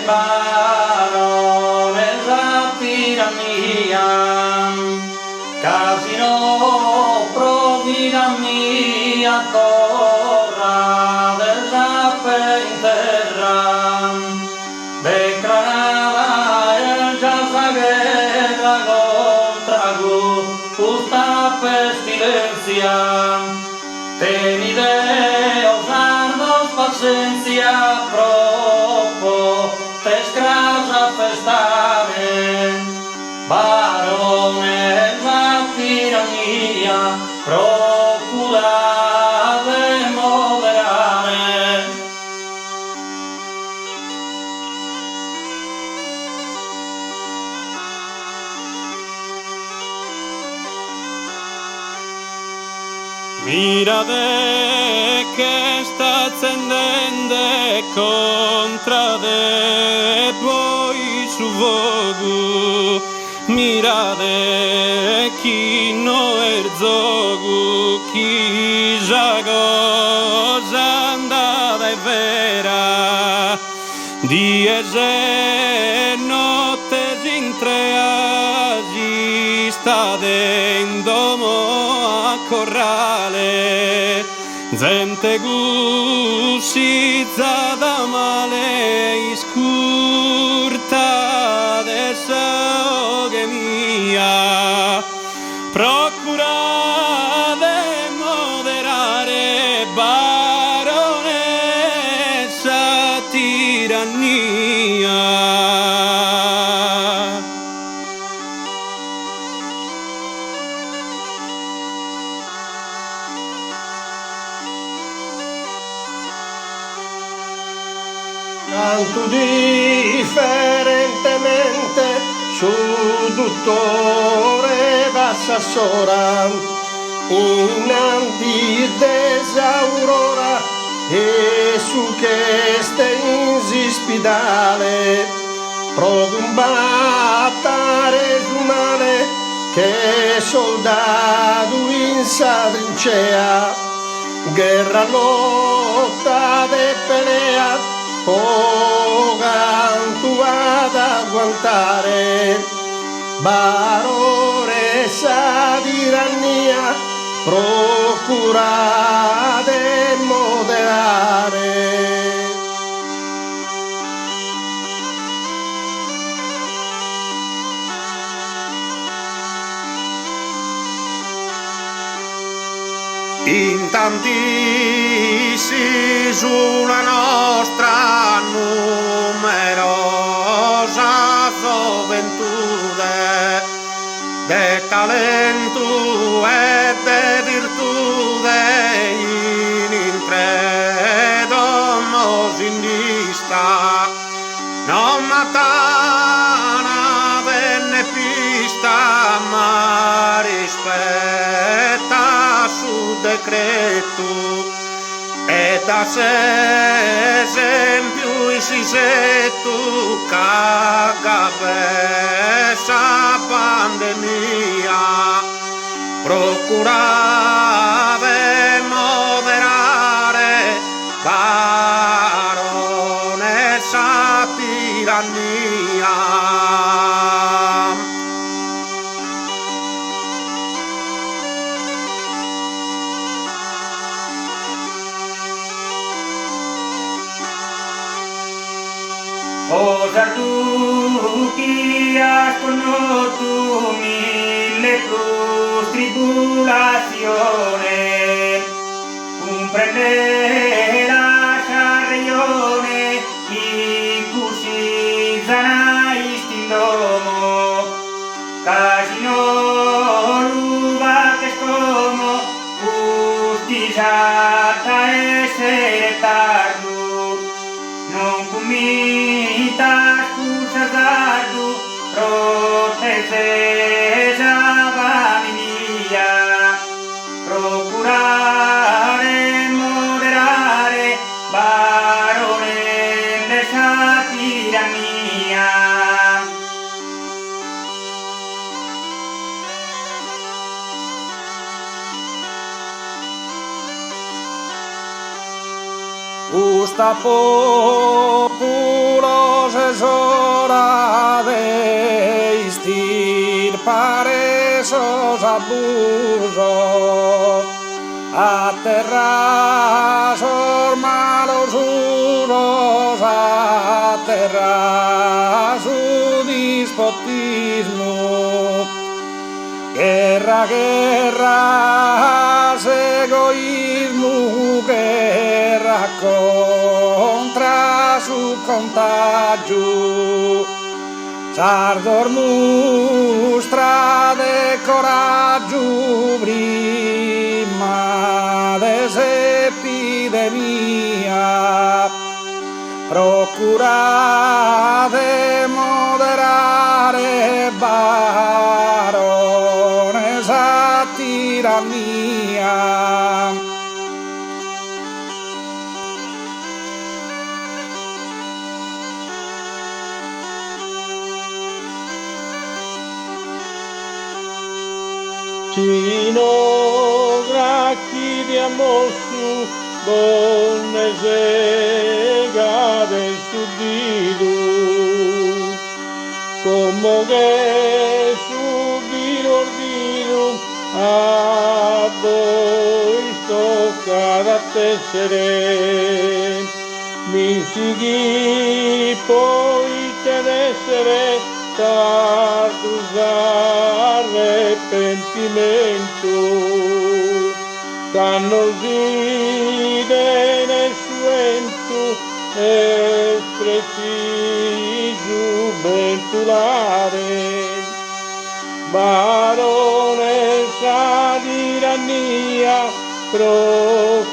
barone la tirannia, casino provvida mia corra del rape in terra, declarada el già la guerra contra justa pestilencia, tenide osardos paciencia propo te scrasa festare, barone la tirannia procura de moderare. Mirade che sta accendendo contra de poi su vogu, mirade chi no erzogu, chi già cosa andata è vera, diese notte in tre agi sta dendomo a corrale, gente gusizza da male iscurta de soghe mia, procura de moderare baronessa tirannia. Tanto differentemente su dottore Vassassora, innanti desaurora e su queste insispidale, procumbattare su male che soldato in sa trincea, guerra lotta de pelea, pocantu ad aguantare, baronessa tirannia procura de moderare. In tantissimi sulla nostra numerosa gioventù, de talento e de virtude in intredomos indista, non matana venne pista, ma rispetta su decreto, e da se esempio si se tu cagabessa pandemia, procurave moderare baronessa tirannia. Osar tu chi has conosciuto mille plus tribulazione, comprende la carrione chi così zana istindomo, casino luva che scomo, ustisata essere tardo, non comita scusa tardo, proteggesa vamilia, procurare moderare baronessa tirannia. Gusta populosa abuso, a terra malos usos, a terra su despotismo, guerra, guerra, egoísmo, guerra contra su contagio. Sardor mostra de coraggio prima dell'epidemia, procura de moderare barones a tirannia. Cino gracchi di amossu, donne segade su didu, como che su ordino a voi tocca da tessere, mi sighi poi te d'essere arrepentimento, cannoside nel suento è preciso ventulare, baronessa di tirannia procurare